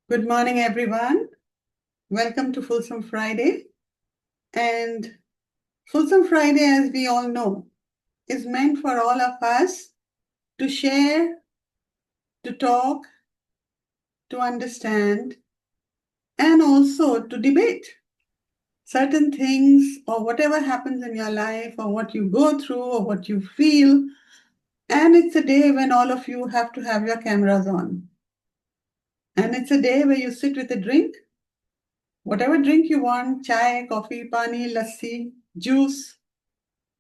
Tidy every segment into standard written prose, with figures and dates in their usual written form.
Good morning, everyone. Welcome to Fulsome Friday. And Fulsome Friday, as we all know, is meant for all of us to share, to talk, to understand, and also to debate certain things or whatever happens in your life or what you go through or what you feel. And it's a day when all of you have to have your cameras on. And it's a day where you sit with a drink, whatever drink you want, chai, coffee, pani, lassi, juice,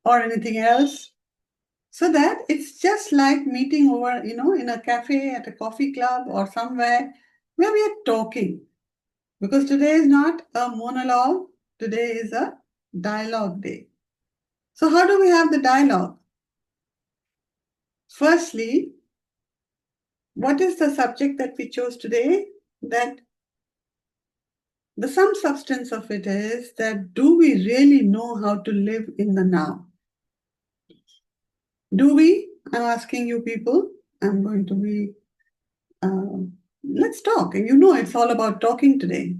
or anything else, so that it's just like meeting over, in a cafe, at a coffee club, or somewhere where we are talking. Because today is not a monologue, today is a dialogue day. So, how do we have the dialogue? Firstly, what is the subject that we chose today? That the some substance of it is that do we really know how to live in the now? Do we? I'm asking you people. I'm going to be, let's talk. And it's all about talking today.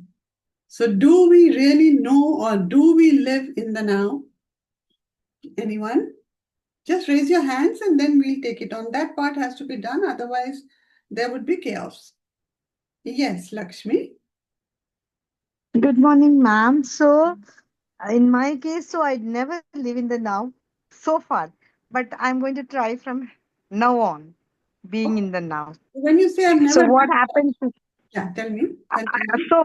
So, do we really know or do we live in the now? Anyone? Just raise your hands and then we'll take it on. That part has to be done, otherwise, there would be chaos. Yes, Lakshmi. Good morning, ma'am. In my case, I'd never live in the now so far, but I'm going to try from now on being Okay. in the now. When you say I've So, never what done, happens is, yeah, tell me. Continue. so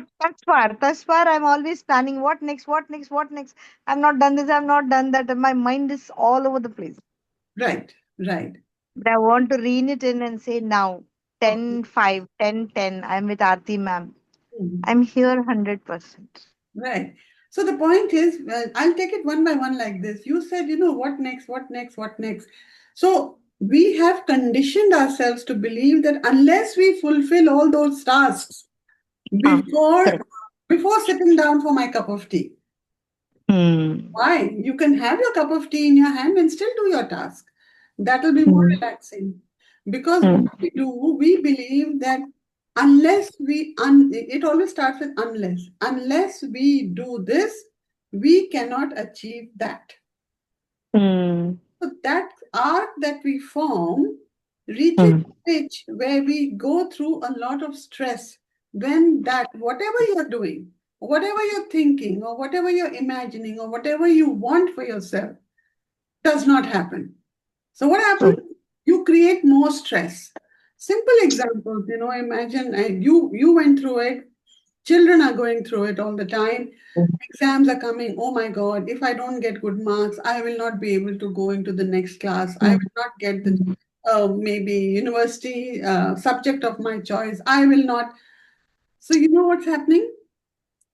thus far, I'm always planning what next, what next, what next. I've not done this, I've not done that. And my mind is all over the place. Right, right. But I want to rein it in and say now, Okay. 10, 5, 10, 10. I'm with Aarti, ma'am. Mhm. I'm here 100%. Right. So the point is, well, I'll take it one by one like this. You said, what next, what next, what next. So we have conditioned ourselves to believe that unless we fulfill all those tasks Ah, before correct. before sitting down for my cup of tea, Hmm. why? You can have your cup of tea in your hand and still do your task. That will be more Hmm. relaxing. Because what Hmm. we do, we believe that it always starts with unless we do this, we cannot achieve that. Hmm. So that arc that we form reaches Hmm. a stage where we go through a lot of stress when that whatever you're doing, whatever you're thinking, or whatever you're imagining, or whatever you want for yourself does not happen. So what happens? True. You create more stress. Simple examples, imagine you went through it. Children are going through it all the time. Exams are coming. Oh my God, if I don't get good marks, I will not be able to go into the next class. I Mm, will not get the mm, maybe university subject of my choice. I will not. So, you know what's happening?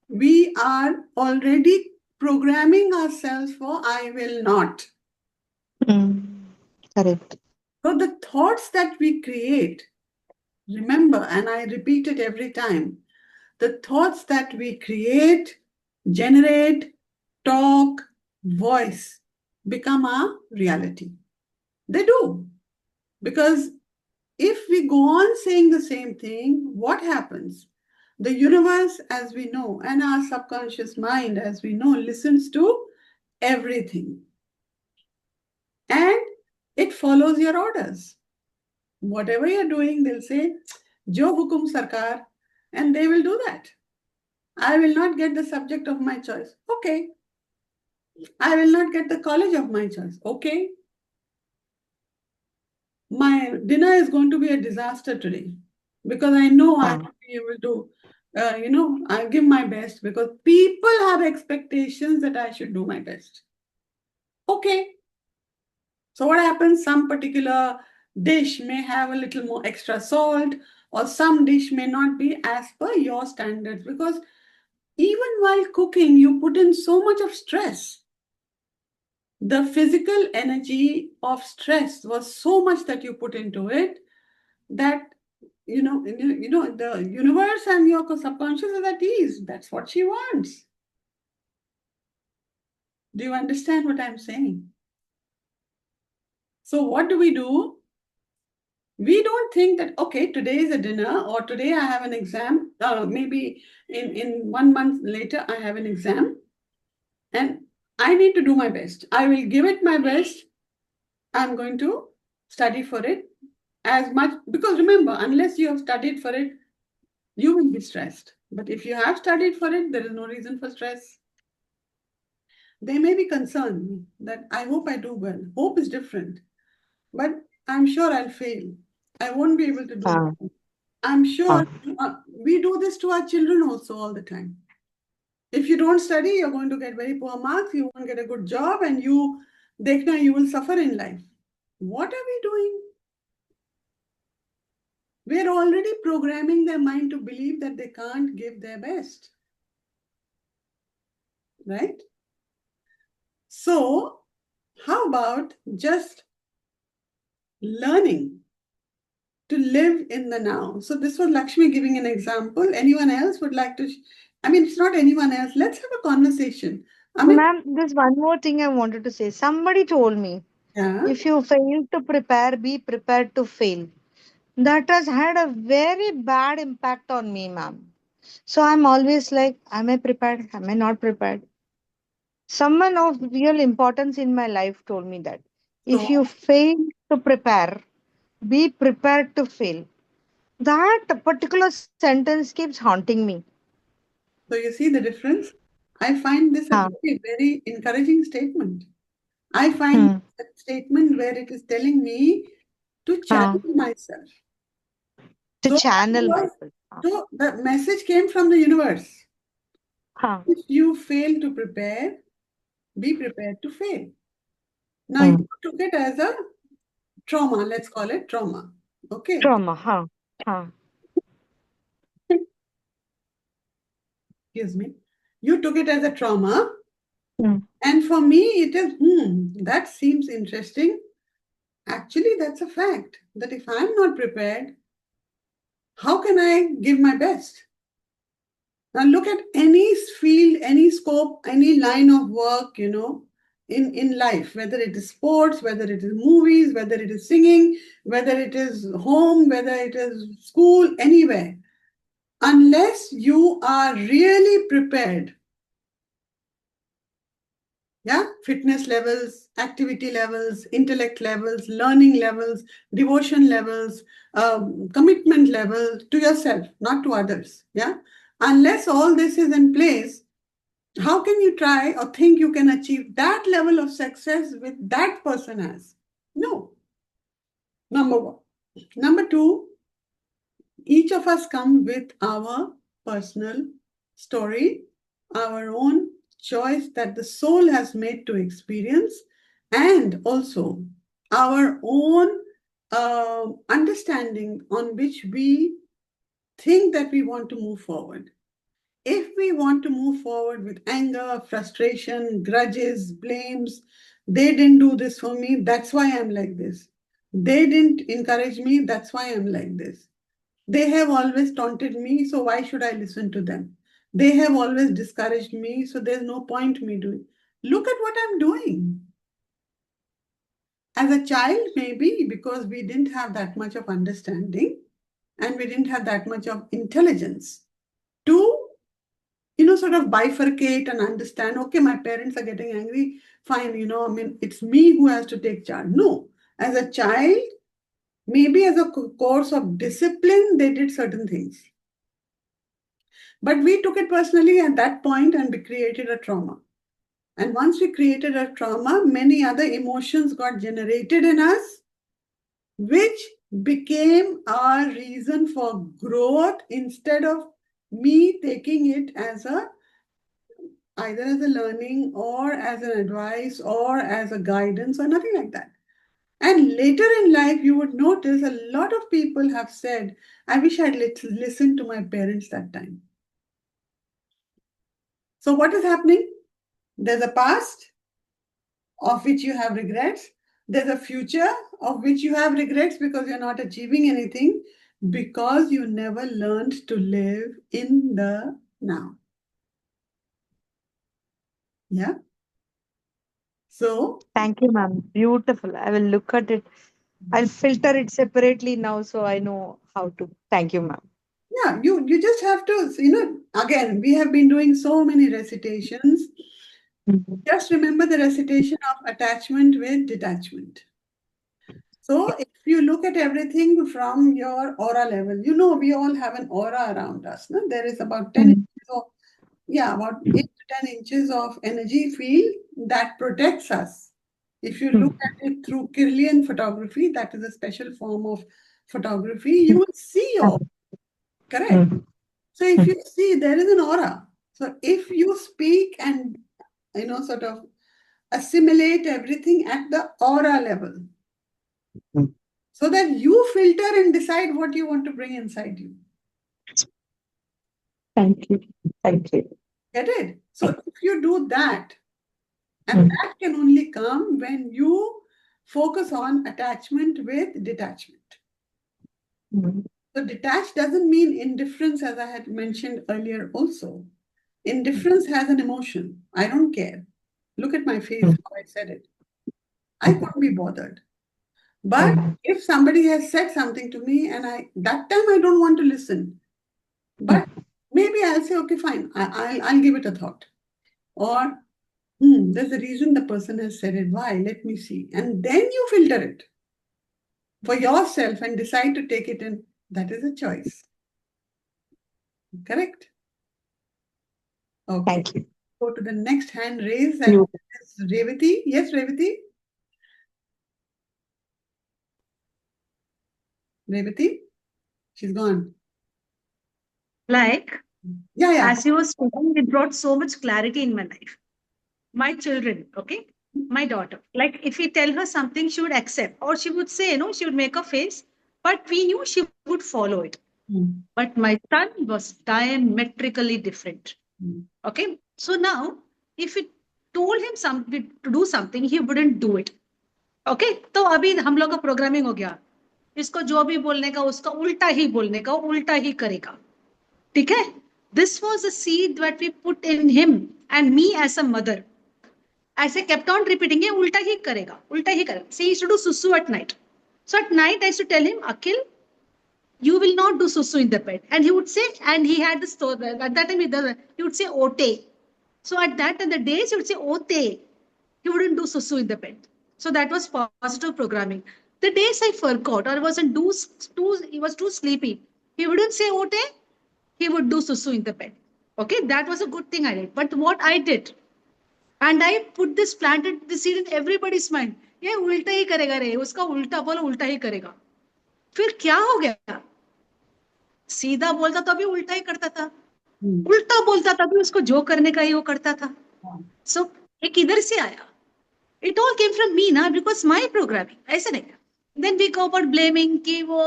We are already programming ourselves for I will not. mm. Correct. So, the thoughts that we create, remember, and I repeat it every time, the thoughts that we create, generate, talk, voice become our reality. They do. Because if we go on saying the same thing, what happens? The universe, as we know, and our subconscious mind, as we know, listens to everything and it follows your orders. Whatever you're doing, they'll say, Jo Hukum Sarkar, and they will do that. I will not get the subject of my choice. Okay. I will not get the college of my choice. Okay. My dinner is going to be a disaster today because I know I Ah, won't be able to, I'll give my best because people have expectations that I should do my best. Okay. So, what happens? Some particular dish may have a little more extra salt, or some dish may not be as per your standards because even while cooking, you put in so much of stress. The physical energy of stress was so much that you put into it that the universe and your subconscious is at ease. That's what she wants. Do you understand what I'm saying? So what do? We don't think that, okay, today is a dinner or today I have an exam, maybe in 1 month later I have an exam and I need to do my best. I will give it my best. I'm going to study for it as much because remember, unless you have studied for it, you will be stressed. But if you have studied for it, there is no reason for stress. They may be concerned that I hope I do well. Hope is different, but I'm sure I'll fail. I won't be able to do Ah, well. I'm sure ah. we do this to our children also all the time. If you don't study, you're going to get very poor marks, you won't get a good job, and dekhna, you will suffer in life. What are we doing? We're already programming their mind to believe that they can't give their best, right? So, how about just learning to live in the now? So, this was Lakshmi giving an example. Anyone else would like to? I mean, it's not anyone else. Let's have a conversation. Amit, Ma'am, there's one more thing I wanted to say. Somebody told me yeah. if you fail to prepare, be prepared to fail. That has had a very bad impact on me, ma'am. So I'm always like, am I prepared? Am I not prepared? Someone of real importance in my life told me that if So, you fail to prepare, be prepared to fail. That particular sentence keeps haunting me. so you see the difference? I find this a Huh. very, very encouraging statement. I find Hmm. a statement where it is telling me to Huh. challenge myself. To So, channel myself. Huh. so the message came from the universe. Huh. If you fail to prepare, be prepared to fail. Now, you Hmm. took it as a trauma, let's call it trauma. Okay, Trauma. Huh. Huh. excuse me. You took it as a trauma, Hmm. and for me, it is, that seems interesting. Actually, that's a fact that if I'm not prepared, how can I give my best? Now, look at any field, any scope, any line of work, in life, whether it is sports, whether it is movies, whether it is singing, whether it is home, whether it is school, anywhere. Unless you are really prepared, yeah, fitness levels, activity levels, intellect levels, learning levels, devotion levels, commitment level to yourself, not to others, yeah. Unless all this is in place, how can you try or think you can achieve that level of success with that person as? No. Number one. Number two, each of us come with our personal story, our own choice that the soul has made to experience, and also our own understanding on which we think that we want to move forward. If we want to move forward with anger, frustration, grudges, blames, they didn't do this for me, that's why I'm like this. They didn't encourage me, that's why I'm like this. They have always taunted me, so why should I listen to them? They have always discouraged me, so there's no point me doing. Look at what I'm doing. As a child, maybe because we didn't have that much of understanding and we didn't have that much of intelligence to sort of bifurcate and understand, okay, my parents are getting angry, fine, I mean, it's me who has to take charge. No, as a child, maybe as a course of discipline, they did certain things. But we took it personally at that point and we created a trauma. And once we created a trauma, many other emotions got generated in us, which became our reason for growth instead of me taking it as a either as a learning or as an advice or as a guidance or nothing like that. And later in life, you would notice a lot of people have said, I wish I'd listened to my parents that time. So, what is happening? There's a past of which you have regrets. There's a future of which you have regrets because you're not achieving anything because you never learned to live in the now. Yeah. So, Thank you, ma'am. Beautiful. I will look at it I'll filter it separately now so I know how to. Thank you, ma'am. Yeah, you just have to, again, we have been doing so many recitations. Mhm. Just remember the recitation of attachment with detachment. So if you look at everything from your aura level, we all have an aura around us. No? There is about 10 Mhm. inches of, yeah, about 8 to 10 inches of energy field that protects us. If you look at it through Kirlian photography, that is a special form of photography, you will see your, correct? Mhm. So if you see, there is an aura. So if you speak and, sort of assimilate everything at the aura level, Mhm. so that you filter and decide what you want to bring inside you. Thank you. Thank you. Get it? So if you do that, and Mhm. that can only come when you focus on attachment with detachment. Mhm. So detached doesn't mean indifference, as I had mentioned earlier also. Indifference has an emotion. I don't care. Look at my face, how I said it. I couldn't be bothered. But Mhm. if somebody has said something to me and that time I don't want to listen, but maybe I'll say, okay, fine, I'll give it a thought. Or, there's a reason the person has said it. Why? Let me see. And then you filter it for yourself and decide to take it in. That is a choice. Correct? Okay. Thank you. Go to the next hand raise, and You. that is Revati. Yes, Revati? Revati? She's gone. Like, Yeah, yeah. as you were speaking, it brought so much clarity in my life. My children, okay? My daughter. Like, if we tell her something, she would accept, or she would say, she would make a face, but we knew she would follow it. Mm, But my son was diametrically different. mm, Okay? So now, if we told him something to do something, he wouldn't do it. Okay तो अभी हम लोग का programming हो गया इसको जो भी बोलने का उसका उल्टा ही बोलने का उल्टा ही करेगा ठीक है this was a seed that we put in him and me as a mother ऐसे kept on repeating ये उल्टा ही करेगा से used to do susu at night so at night I used to tell him Akhil you will not do susu in the bed and he would say and he had this at that time he would say ote so at that and the days he would say ote he wouldn't do susu in the bed so that was positive programming the days I forgot or wasn't he was too sleepy he wouldn't say ote he would do susu in the bed okay that was a good thing I did but what I did and I put this planted the seed in everybody's mind ये उल्टा ही करेगा रे उसका उल्टा बोलो उल्टा ही करेगा फिर क्या हो गया सीधा बोलता तो अभी उल्टा ही करता था mm. उल्टा बोलता था भी उसको जो करने का ही वो करता था Wow. सो एक इधर से आया it all came from me ना बिकॉज माई प्रोग्रामिंग ऐसे नहीं then we go about blaming कि वो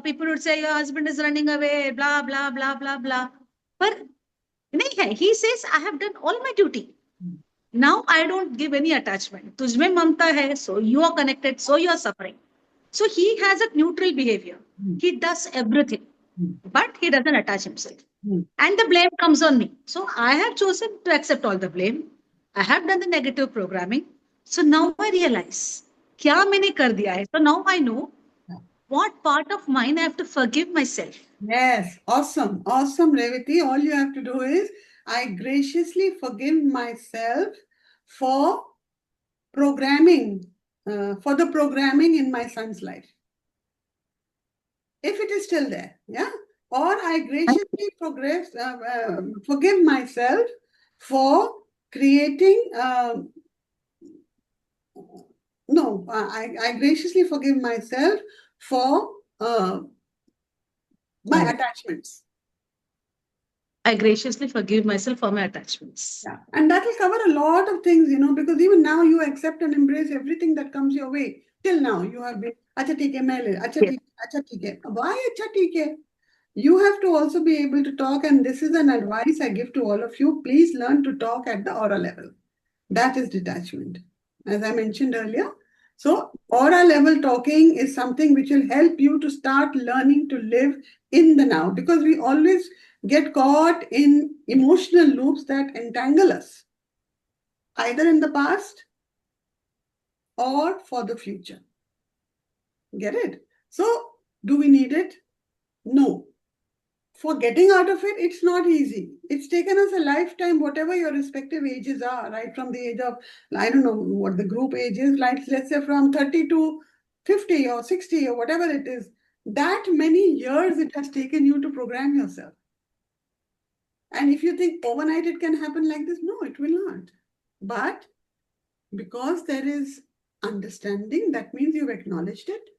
people would say your husband is running away blah blah blah blah blah पर नहीं है he says I have done all my duty Mm, now I don't give any attachment तुझमें ममता है so you are connected so you are suffering so he has a neutral behavior mm, he does everything mm, but he doesn't attach himself. mm. And the blame comes on me. So I have chosen to accept all the blame. I have done the negative programming. So now I realize, क्या मैंने कर दिया है? So now I know Yeah. what part of mine I have to forgive myself. Yes, awesome, awesome, Revati. All you have to do is, I graciously forgive myself for for the programming in my son's life, if it is still there, yeah. Or I graciously forgive myself for creating. No, I graciously forgive myself for my attachments. I graciously forgive myself for my attachments. Yeah, and that will cover a lot of things, because even now you accept and embrace everything that comes your way. Till now, you have been, acha theek hai, main le, Yes. acha theek hai. Why acha theek hai? You have to also be able to talk, and this is an advice I give to all of you. Please learn to talk at the aura level. That is detachment, as I mentioned earlier. So, aura level talking is something which will help you to start learning to live in the now, because we always get caught in emotional loops that entangle us, either in the past or for the future. Get it? So, do we need it? No. For getting out of it, it's not easy. It's taken us a lifetime, whatever your respective ages are, right? From the age of, I don't know what the group age is, like let's say from 30 to 50 or 60 or whatever it is. That many years it has taken you to program yourself. And if you think overnight it can happen like this, no, it will not. But because there is understanding, that means you've acknowledged it.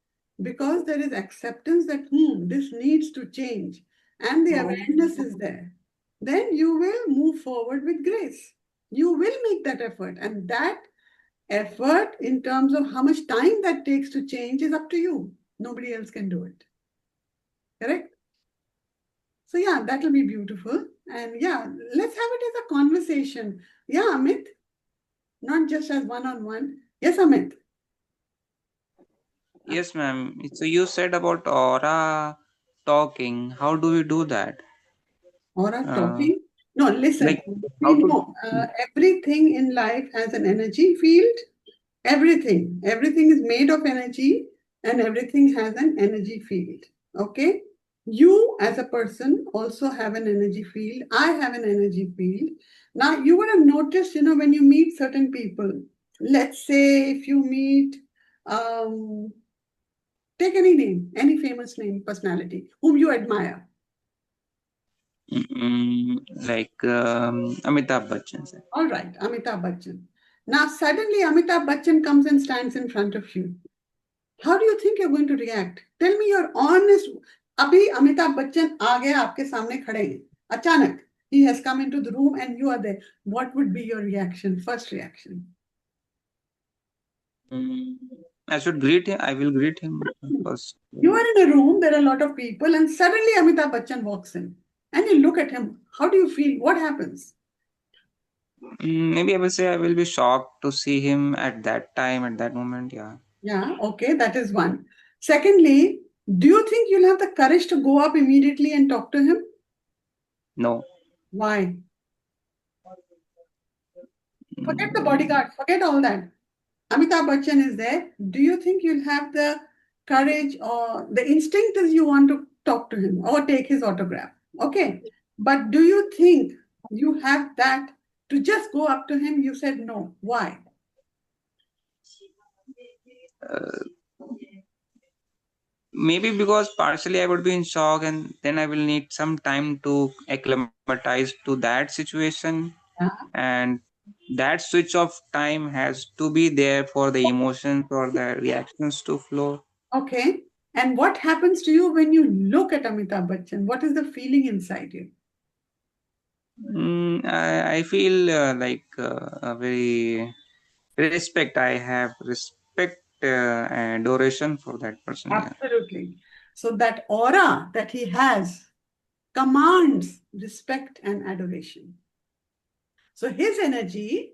Because there is acceptance that this needs to change and the awareness is there, then you will move forward with grace. You will make that effort, and that effort in terms of how much time that takes to change is up to you. Nobody else can do it. Correct? So yeah, that will be beautiful. And yeah, let's have it as a conversation. Yeah, Amit, not just as one-on-one. Yes, Amit. Yes, ma'am. So you said about aura talking. How do we do that? Aura Uh, talking? No, listen. like We how to? know everything in life has an energy field. Everything. Everything is made of energy and everything has an energy field. Okay? You as a person also have an energy field. I have an energy field. Now, you would have noticed, when you meet certain people, let's say if you meet, um, take any name, any famous name, personality, whom you admire. Mm, like Amitabh Bachchan, sir. All right, Amitabh Bachchan. Now, suddenly Amitabh Bachchan comes and stands in front of you. How do you think you're going to react? Tell me your honest. अभी अमिताभ बच्चन आ गया आपके सामने खड़े हैं अचानक. He has come into the room and you are there. What would be your reaction? First reaction. Mm, I should greet him. I will greet him first. You are in a room, there are a lot of people, and suddenly Amitabh Bachchan walks in. And you look at him. How do you feel? What happens? Maybe I will say I will be shocked to see him at that time, at that moment. Yeah. Yeah, okay, that is one. Secondly, do you think you'll have the courage to go up immediately and talk to him? No. Why? Forget the Mm, bodyguard, forget all that. Amitabh Bachchan is there. Do you think you'll have the courage or the instinct is you want to talk to him or take his autograph? Okay. But do you think you have that to just go up to him? You said no. Why? uh, Maybe because partially I would be in shock, and then I will need some time to acclimatize to that situation, Yeah. and that switch of time has to be there for the emotions or the reactions to flow. Okay. And what happens to you when you look at Amitabh Bachchan? What is the feeling inside you? I feel like a very respect. I have respect and adoration for that person. Yeah. Absolutely. So that aura that he has commands respect and adoration. So his energy,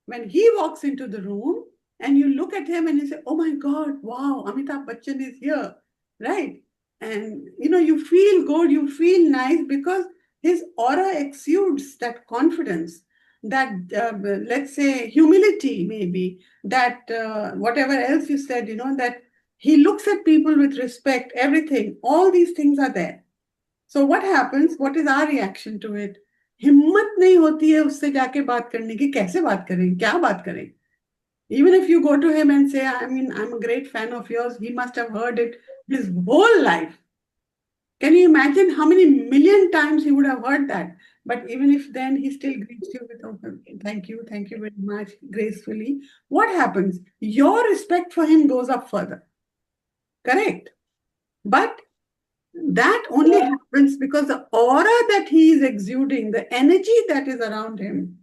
when he walks into the room and you look at him and you say, oh my God, wow, Amitabh Bachchan is here, right? And you feel good, you feel nice because his aura exudes that confidence, that let's say humility, maybe, that whatever else you said, that he looks at people with respect, everything, all these things are there. So what happens? What is our reaction to it? हिम्मत नहीं होती है उससे जाके बात करने की. कैसे बात करें, क्या बात करें? Even if you go to him and say, I'm a great fan of yours, he must have heard it his whole life. Can you imagine how many million times he would have heard that? But even if then he still greets you with, oh, thank you very much, gracefully. What happens? Your respect for him goes up further. Correct? But that only happens because the aura that he is exuding, the energy that is around him,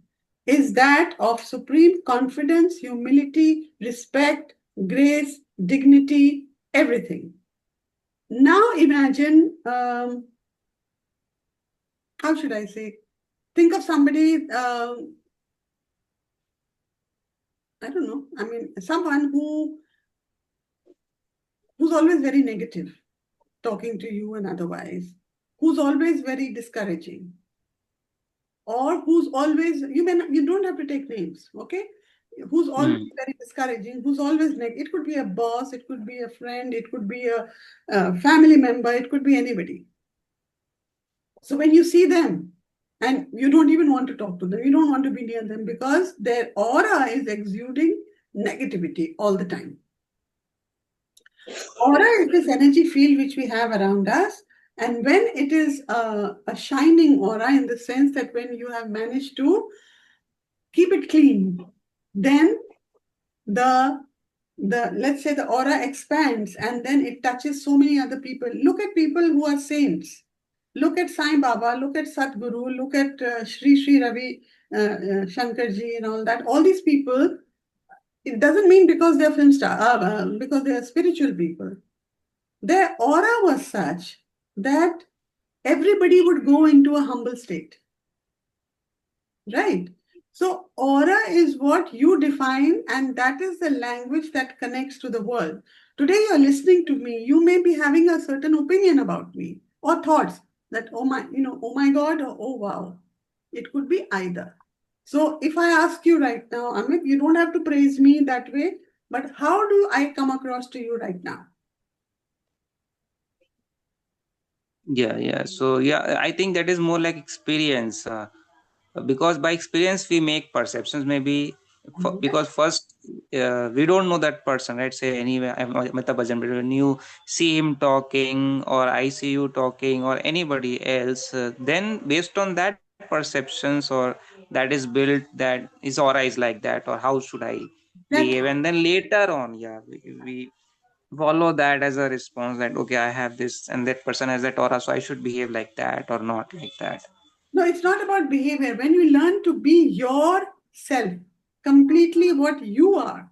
is that of supreme confidence, humility, respect, grace, dignity, everything. Now imagine, how should I say? Think of somebody, I don't know, someone who's always very negative, talking to you and otherwise, who's always very discouraging, or who's always, you don't have to take names, okay? who's always very discouraging, who's always negative. It could be a boss, it could be a friend, it could be a family member, it could be anybody. So when you see them and you don't even want to talk to them, you don't want to be near them because their aura is exuding negativity all the time. Aura is this energy field which we have around us. And when it is a shining aura, in the sense that when you have managed to keep it clean, then the let's say the aura expands and then it touches so many other people. Look at people who are saints. Look at Sai Baba, look at Sadhguru, look at Sri Ravi Shankarji and all that. All these people, it doesn't mean because they're film star, because they are spiritual people. Their aura was such that everybody would go into a humble state. Right? So aura is what you define, and that is the language that connects to the world. Today you're listening to me, you may be having a certain opinion about me or thoughts that, oh my God, or oh wow. It could be either. So if I ask you right now, Amit, you don't have to praise me that way, but how do I come across to you right now? Yeah. So yeah, I think that is more like experience, because by experience we make perceptions. Maybe because first we don't know that person, right? Say anyway, Amitabh Bachchan, but when you see him talking, or I see you talking, or anybody else, then based on that perceptions, or that is built, that his aura is like that, or how should I behave, and then later on, yeah, we follow that as a response, that okay, I have this and that person has that aura, so I should behave like that or not like that. No, it's not about behavior. When you learn to be yourself, completely what you are,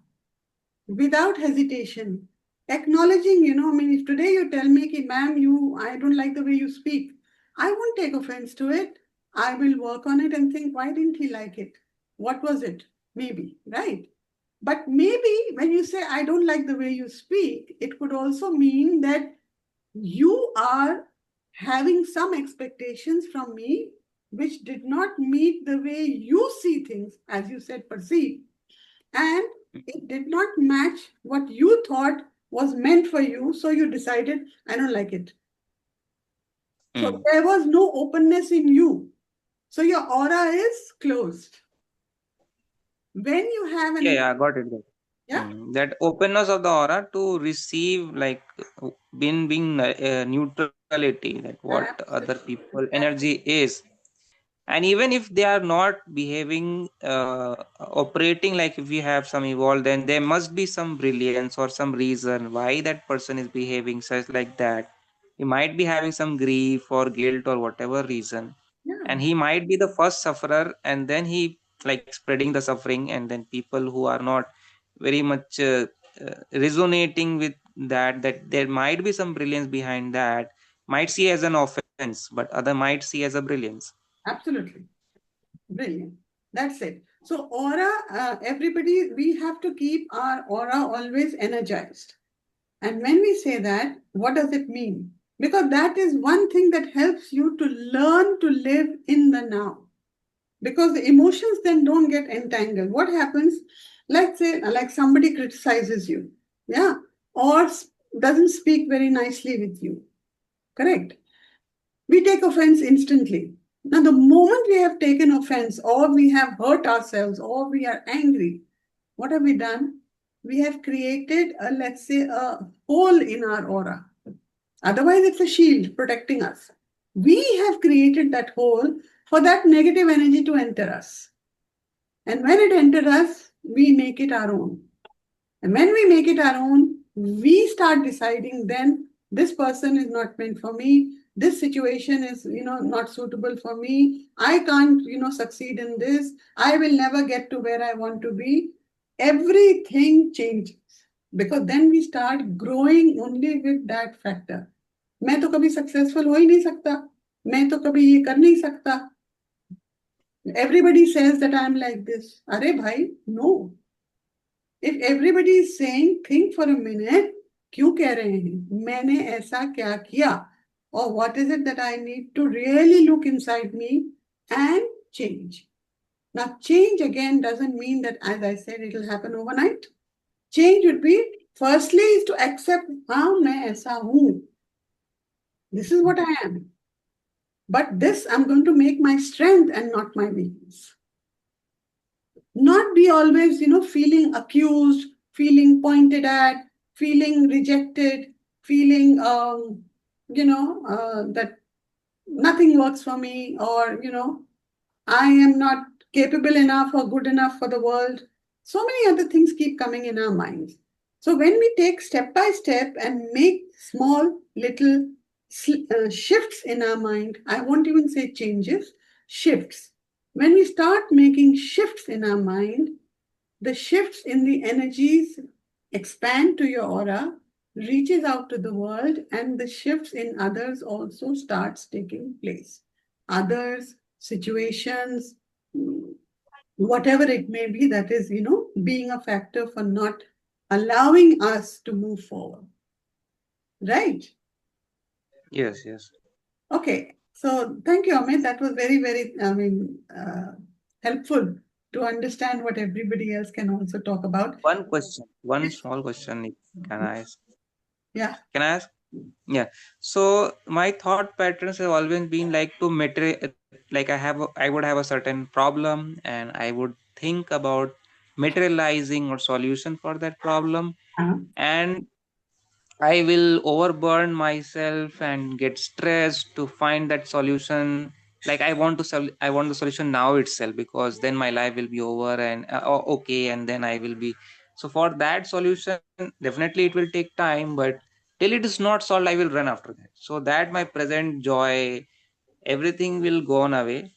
without hesitation, acknowledging, I mean, if today you tell me, ki, ma'am, I don't like the way you speak, I won't take offense to it. I will work on it and think, why didn't he like it? What was it? Maybe, right? But maybe when you say, I don't like the way you speak, it could also mean that you are having some expectations from me which did not meet the way you see things, as you said, perceive, and it did not match what you thought was meant for you, so you decided, I don't like it. So there was no openness in you. So your aura is closed. When you have an Yeah, got it. That openness of the aura to receive, like being neutrality, that what other people energy is, and even if they are not behaving, operating like, if we have some evolved, then there must be some brilliance or some reason why that person is behaving such like that. He might be having some grief or guilt or whatever reason, and he might be the first sufferer, and then he like spreading the suffering, and then people who are not very much resonating with that there might be some brilliance behind that, might see as an offense, but other might see as a brilliance. Absolutely. Brilliant. That's it. So aura, everybody, we have to keep our aura always energized. And when we say that, what does it mean? Because that is one thing that helps you to learn to live in the now. Because the emotions then don't get entangled. What happens? Let's say, like somebody criticizes you, yeah, or doesn't speak very nicely with you. Correct? We take offense instantly. Now, the moment we have taken offense, or we have hurt ourselves, or we are angry, what have we done? We have created let's say, a hole in our aura. Otherwise, it's a shield protecting us. We have created that hole for that negative energy to enter us. And when it enters us, we make it our own. And when we make it our own, we start deciding then this person is not meant for me. This situation is, not suitable for me. I can't, succeed in this. I will never get to where I want to be. Everything changes because then we start growing only with that factor. मैं तो कभी successful हो ही नहीं सकता, मैं तो कभी ये कर नहीं सकता. Everybody says that I am like this. अरे भाई, no. If everybody is saying, think for a minute, क्यों कह रहे हैं? मैंने ऐसा क्या किया? Or what is it that I need to really look inside me and change? Now, change again doesn't mean that, as I said, it will happen overnight. Change would be, firstly, is to accept, हाँ मैं ऐसा हूँ. This is what I am. But this I'm going to make my strength and not my weakness. Not be always, feeling accused, feeling pointed at, feeling rejected, feeling, that nothing works for me, or, I am not capable enough or good enough for the world. So many other things keep coming in our minds. So when we take step by step and make small little shifts in our mind, I won't even say changes, shifts. When we start making shifts in our mind, the shifts in the energies expand to your aura, reaches out to the world, and the shifts in others also starts taking place. Others, situations, whatever it may be, that is, being a factor for not allowing us to move forward. Right? Yes, yes. Okay. So thank you, Amit. That was very, very, helpful to understand what everybody else can also talk about. One question, one small question. Can I ask? Yeah. Can I ask? Yeah. So my thought patterns have always been like to material, like I would have a certain problem, and I would think about materializing or solution for that problem, Uh-huh. and I will overburn myself and get stressed to find that solution. Like I want the solution now itself, because then my life will be over, and okay, and then I will be. So for that solution, definitely it will take time, but till it is not solved, I will run after that. So that my present joy, everything will go on away,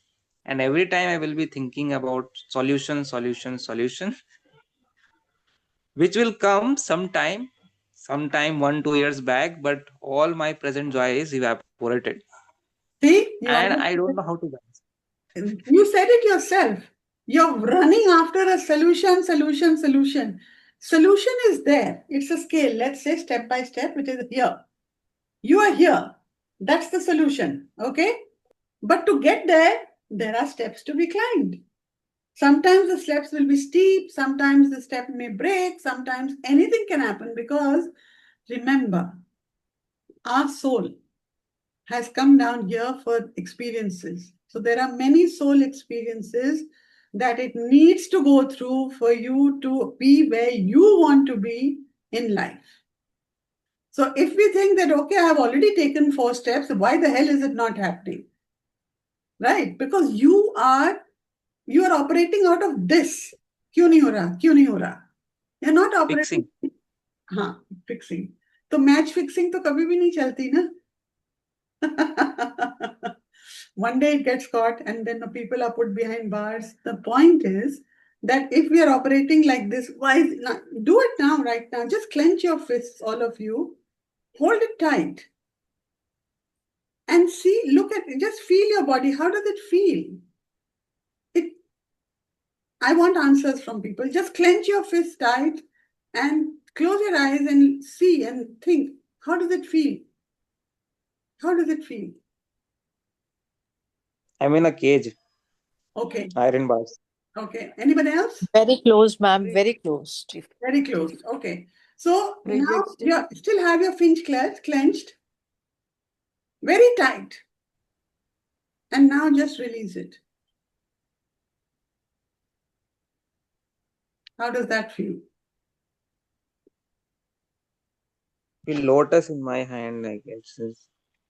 and every time I will be thinking about solution, solution, solution, which will come sometime 1 2 years back, but all my present joy is evaporated, See, and I don't know how to balance. you said it yourself. You're running after a solution, solution, solution. Solution is there. It's a scale. Let's say step by step, which is here. You are here. That's the solution. Okay. But to get there are steps to be climbed. Sometimes the steps will be steep. Sometimes the step may break. Sometimes anything can happen, because remember, our soul has come down here for experiences. So there are many soul experiences that it needs to go through for you to be where you want to be in life. So if we think that, okay, I've already taken 4 steps, why the hell is it not happening? Right? Because you are operating out of this. क्यों नहीं हो रहा? क्यों नहीं हो रहा? You're not operating. Fixing. हाँ, fixing. तो मैच फिक्सिंग तो कभी भी नहीं चलती ना. One day it gets caught, and then the people are put behind bars. The point is that if we are operating like this, why not? Do it now, right now. Just clench your fists, all of you. Hold it tight. And see, look at it. Just feel your body. How does it feel? I want answers from people. Just clench your fist tight and close your eyes and see and think. How does it feel? How does it feel? I'm in a cage. Okay. Iron bars. Okay. Anybody else? Very close, ma'am. Very close. Very close. Okay. So now you still have your fist clenched. Very tight. And now just release it. How does that feel? The lotus in my hand, like it's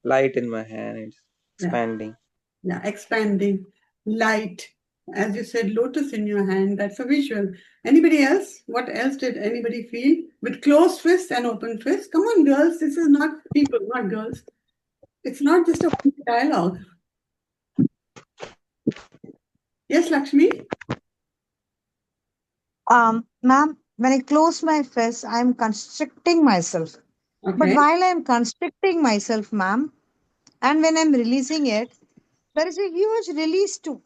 light in my hand, it's expanding. Yeah, expanding, light. As you said, lotus in your hand. That's a visual. Anybody else? What else did anybody feel? With closed fists and open fists? Come on, girls. This is not people, not girls. It's not just a dialogue. Yes, Lakshmi? Ma'am, when I close my fist, I'm constricting myself. But Okay. while I'm constricting myself, ma'am, and when I'm releasing it, there is a huge release too.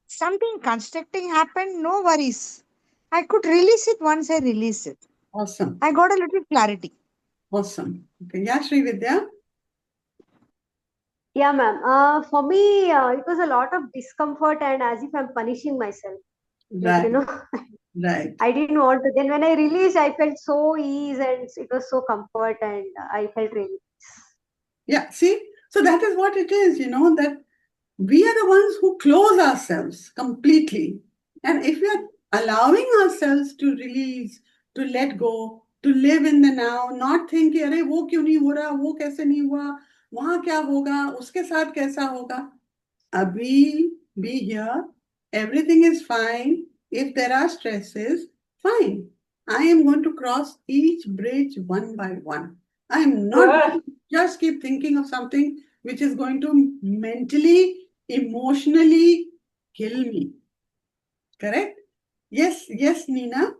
Something constricting happened, no worries. I could release it once I release it. Awesome. I got a little clarity. Awesome. Okay. Yeah, Sri Vidya? Yeah, ma'am. For me, it was a lot of discomfort and as if I'm punishing myself. Like, Right, right. I didn't want to. Then when I released, I felt so ease and it was so comfort and I felt really peace. Yeah, see, so that is what it is, that we are the ones who close ourselves completely. And if we are allowing ourselves to release, to let go, to live in the now, not think, अरे वो क्यों नहीं हो रहा, वो कैसे नहीं हुआ, वहां क्या होगा, उसके साथ कैसा होगा. Abhi, be here. Everything is fine. If there are stresses, fine. I am going to cross each bridge one by one. I am not going to just keep thinking of something which is going to mentally, emotionally kill me. Correct? Yes, yes, Nina.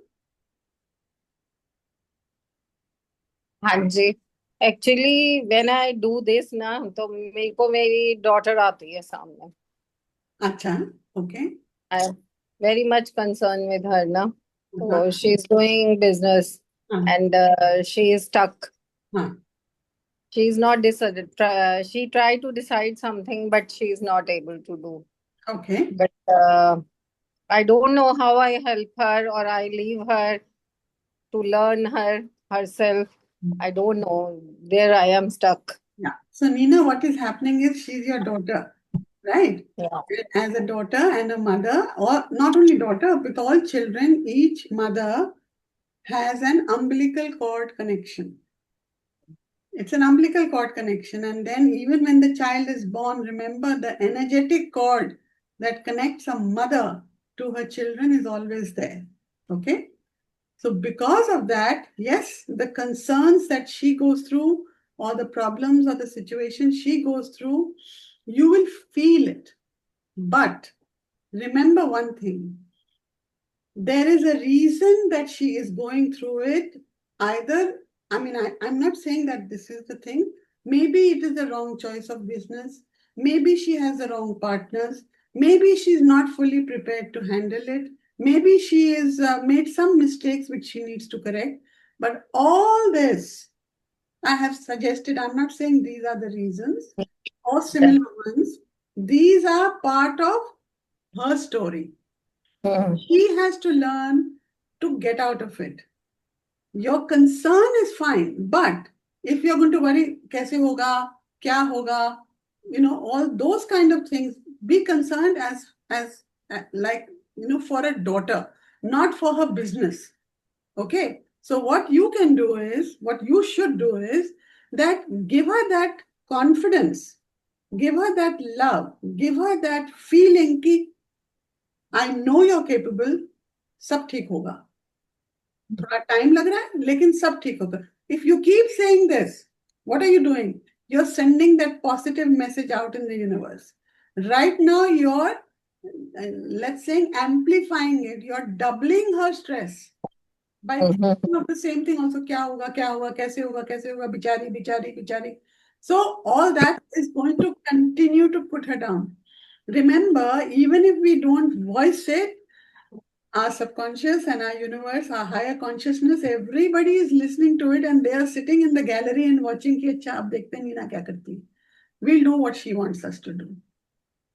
हाँ जी. Actually when I do this ना तो मेरे को मेरी daughter आती है सामने. अच्छा, okay. I am very much concern with her ना. हाँ, So she is doing business हाँ, and she is stuck. हाँ. She is not decided. She tried to decide something, but she is not able to do. Okay. But I don't know how I help her or I leave her to learn her herself. I don't know. There I am stuck. Yeah. So, Nina, what is happening is she's your daughter, right? Yeah. As a daughter and a mother, or not only daughter, with all children, each mother has an umbilical cord connection. It's an umbilical cord connection. And then, even when the child is born, remember the energetic cord that connects a mother to her children is always there. Okay? So, because of that, yes, the concerns that she goes through, or the problems or the situation she goes through, you will feel it. But remember one thing, there is a reason that she is going through it. Either, I'm not saying that this is the thing. Maybe it is the wrong choice of business. Maybe she has the wrong partners. Maybe she's not fully prepared to handle it. Maybe she has made some mistakes which she needs to correct. But all this, I have suggested, I'm not saying these are the reasons or similar ones. These are part of her story. Mhm. She has to learn to get out of it. Your concern is fine, but if you're going to worry, kaise hoga, kya hoga, all those kind of things, be concerned as like, for a daughter, not for her business. Okay. So what you can do is, what you should do is that give her that confidence, give her that love, give her that feeling ki I know you're capable, सब ठीक होगा. थोड़ा time लग रहा है लेकिन सब ठीक होगा. If you keep saying this, what are you doing? You're sending that positive message out in the universe. Right now, you're, let's say, amplifying it. You're doubling her stress by thinking of the same thing also. क्या होगा, कैसे होगा, बिचारी, बिचारी, बिचारी. So all that is going to continue to put her down. Remember, even if we don't voice it, our subconscious and our universe, our higher consciousness, everybody is listening to it and they are sitting in the gallery and watching कि अच्छा आप देखते हैं नीना क्या करती है. We'll do what she wants us to do.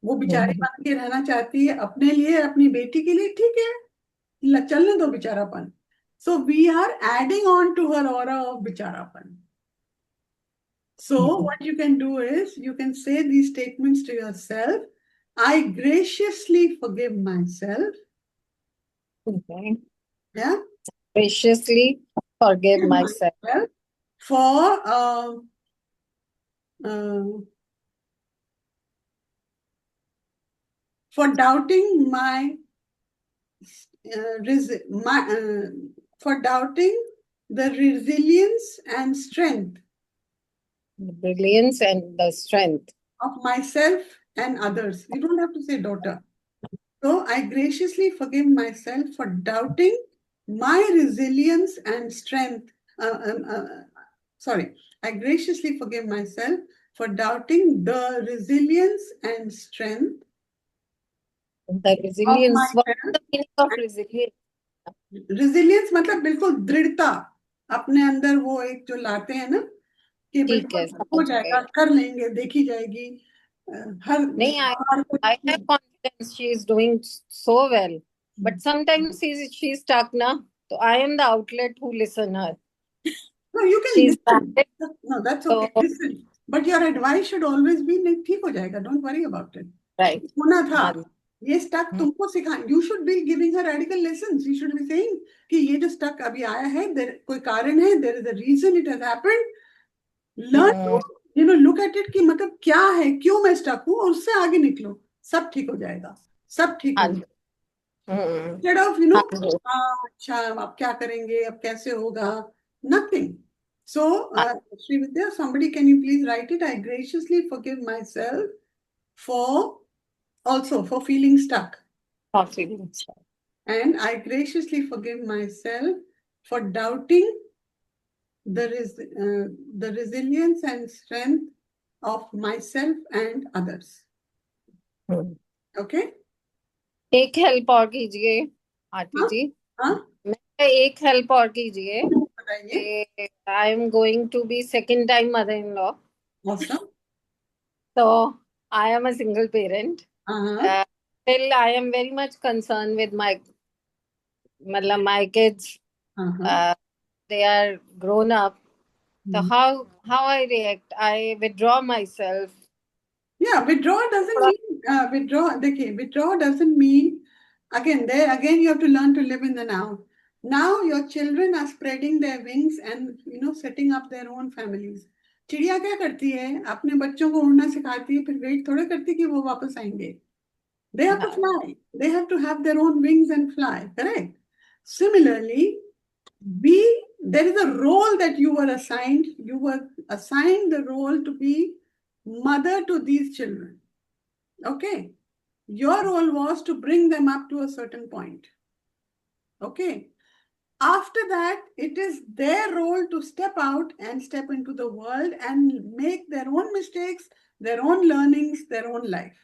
वो बिचारी बन के रहना चाहती है अपने लिए, अपनी बेटी के लिए, ठीक है, चलने दो बिचारापन. So we are adding on to her aura of bicharapan. So what you can do is you can say these statements to yourself. I graciously forgive myself. Okay. Yeah. Graciously forgive myself. For doubting for doubting the resilience and strength The brilliance and the strength. of myself and others. You don't have to say daughter. So I graciously forgive myself for doubting my resilience and strength. I graciously forgive myself for doubting the resilience and strength The resilience. of What myself. is the meaning of resilience? Resilience मतलब बिल्कुल दृढ़ता, अपने अंदर वो एक जो लाते हैं ना कि ठीक है, बिल्कुल हो समझ जाएगा, गए। कर लेंगे, देखी जाएगी। हर नहीं, हर I have confidence she is doing so well. But sometimes she's stuck na. So I am the outlet who listen her. No, you can She's listen. bad. No, that's So okay. Listen. But your advice should always be नहीं, ठीक हो जाएगा. Don't worry about it. right. होना था. हाँ, ये stuck तुमको सिखा. You should be giving her radical lessons. You should be saying कि ये जो stuck अभी आया है, there कोई कारण है, there is a reason it has happened. Learn to, look at it कि मतलब क्या है, क्यों मैं stuck हूँ, और उससे आगे निकलो. सब ठीक हो जाएगा. सब ठीक हो हाँ, जाएगा. Instead of, हाँ जी, अच्छा अब क्या करेंगे, अब कैसे होगा, nothing. So, Srividya, somebody can you please write it? I graciously forgive myself for for feeling stuck. confidence. And I graciously forgive myself for doubting the resilience and strength of myself and others. Okay? एक help और कीजिए आरती हाँ? जी, हाँ? मैं एक help और कीजिए। बताइए. I am going to be second time mother in law, Awesome. so I am a single parent. Still I am very much concerned with my kids. They are grown up, so how I react? I withdraw myself. Yeah, withdraw doesn't mean withdraw doesn't mean again you have to learn to live in the now. Now your children are spreading their wings and setting up their own families. चिड़िया क्या करती है, अपने बच्चों को उड़ना सिखाती है, फिर वेट थोड़े करती कि वो वापस आएंगे. They have to fly. They have to have their own wings and fly. Correct. Similarly, there is a role that you were assigned. You were assigned the role to be mother to these children. Okay. Your role was to bring them up to a certain point. Okay. After that, it is their role to step out and step into the world and make their own mistakes, their own learnings, their own life.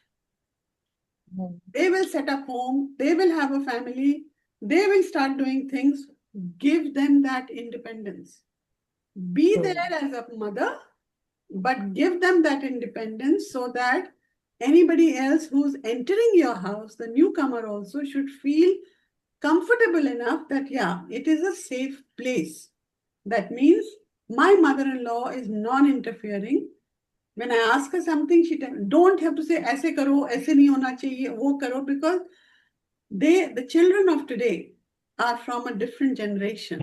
They will set up home, they will have a family, they will start doing things. Give them that independence. Be there as a mother, but give them that independence so that anybody else who's entering your house, the newcomer also, should feel comfortable enough that, yeah, it is a safe place. That means my mother-in-law is non-interfering. When I ask her something, she don't have to say, ऐसे करो, ऐसे नहीं होना चाहिए, वो करो, because the children of today are from a different generation,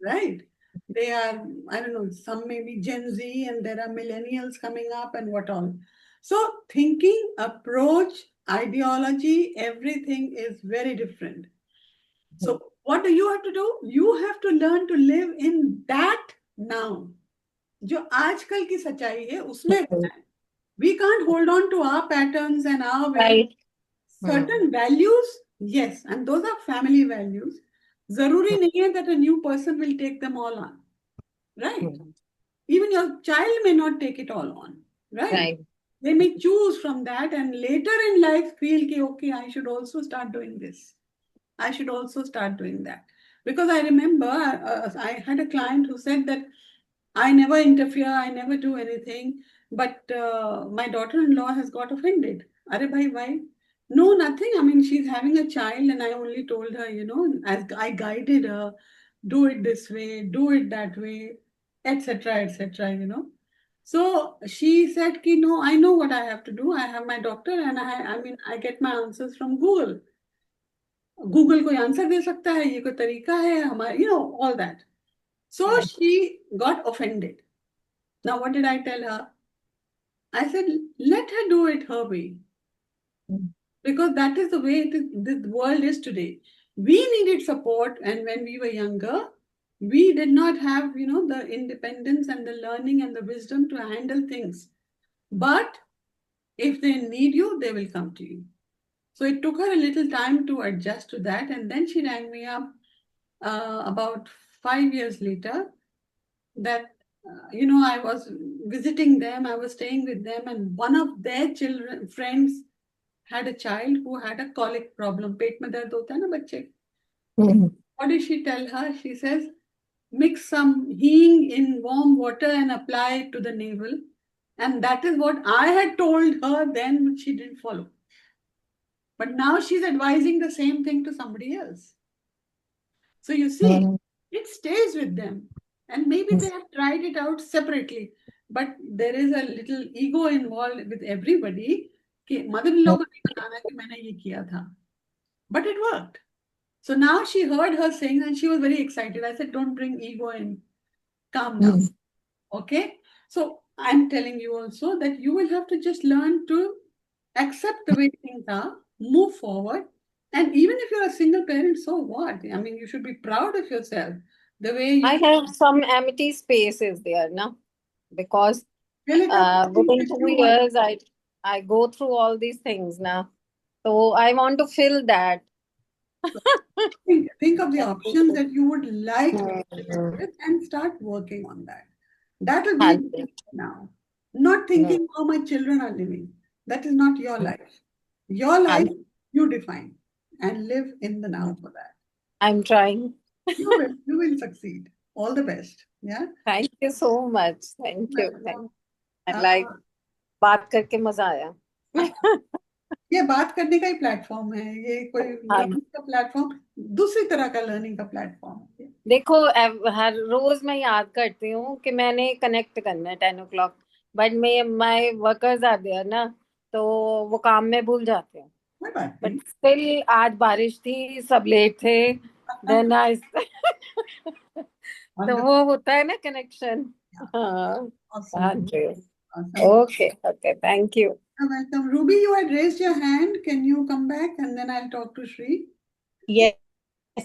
right? They are, I don't know, some may be Gen Z and there are millennials coming up and what all. So thinking, approach, ideology, everything is very different. So what do you have to do? You have to learn to live in that now. जो आजकल की सच्चाई है उसमें रहना है. We can't hold on to our patterns and our ways. Right. Certain values, yes, and those are family values. Zaruri nahi hai that a new person will take them all on, right? Even your child may not take it all on, right? Right. They may choose from that and later in life feel ki, okay, I should also start doing this. I should also start doing that. Because I remember I had a client who said that I never interfere, I never do anything, but my daughter-in-law has got offended. Are bhai, why? No, nothing. I mean, she's having a child and I only told her, as I guided her, do it this way, do it that way, etc. So she said, ki, no, I know what I have to do. I have my doctor and I get my answers from Google. Google कोई answer दे सकता है, ये कोई तरीका है हमारा, all that. So she got offended. Now, what did I tell her? I said, let her do it her way. Because that is the way the world is today. We needed support, and when we were younger, we did not have, the independence and the learning and the wisdom to handle things. But if they need you, they will come to you. So it took her a little time to adjust to that. And then she rang me up about 5 years later that, I was visiting them, I was staying with them, and one of their friends had a child who had a colic problem. पेट में दर्द होता है ना बच्चे. What did she tell her? She says, mix some hing in warm water and apply it to the navel. And that is what I had told her then, but she didn't follow. But now she's advising the same thing to somebody else. So you see, it stays with them. And maybe they have tried it out separately. But there is a little ego involved with everybody. कि mother-in-law को नहीं बताना कि मैंने ये किया था. But it worked. So now she heard her saying and she was very excited. I said, don't bring ego in. Calm down. Okay? So I'm telling you also that you will have to just learn to accept the way things are, move forward. And even if you're a single parent, so what? I mean, you should be proud of yourself. The way you I have some empty spaces there, no? Because fill it up with within things 2 you want. years, I go through all these things now. So I want to fill that. Think of the options that you would like to Hmm. with and start working on that. That will हाँ be ji. now. Not thinking how my children are living. That is not your life. Your life, you define and live in the now for that. I'm trying. You will succeed. All the best. Yeah. Thank you so much. Thank you. I Uh, like बात करके मजा आया. ये बात करने का ही platform है. ये कोई हाँ. लर्निंग का प्लेटफॉर्म, दूसरी तरह का लर्निंग का प्लेटफॉर्म है. देखो हर रोज मैं याद करती हूँ कि मैंने कनेक्ट करना है 10 o'clock, but my workers are there ना, तो वो काम में भूल जाते हैं. कोई बात बट नहीं. स्टिल आज बारिश थी, सब लेट थे. देन आई तो वो होता है ना कनेक्शन. हाँ. Awesome. हाँ जी. Awesome. Okay okay, thank you. You're welcome. Ruby, you had raised your hand. Can you come back and then I'll talk to Shri? Yes,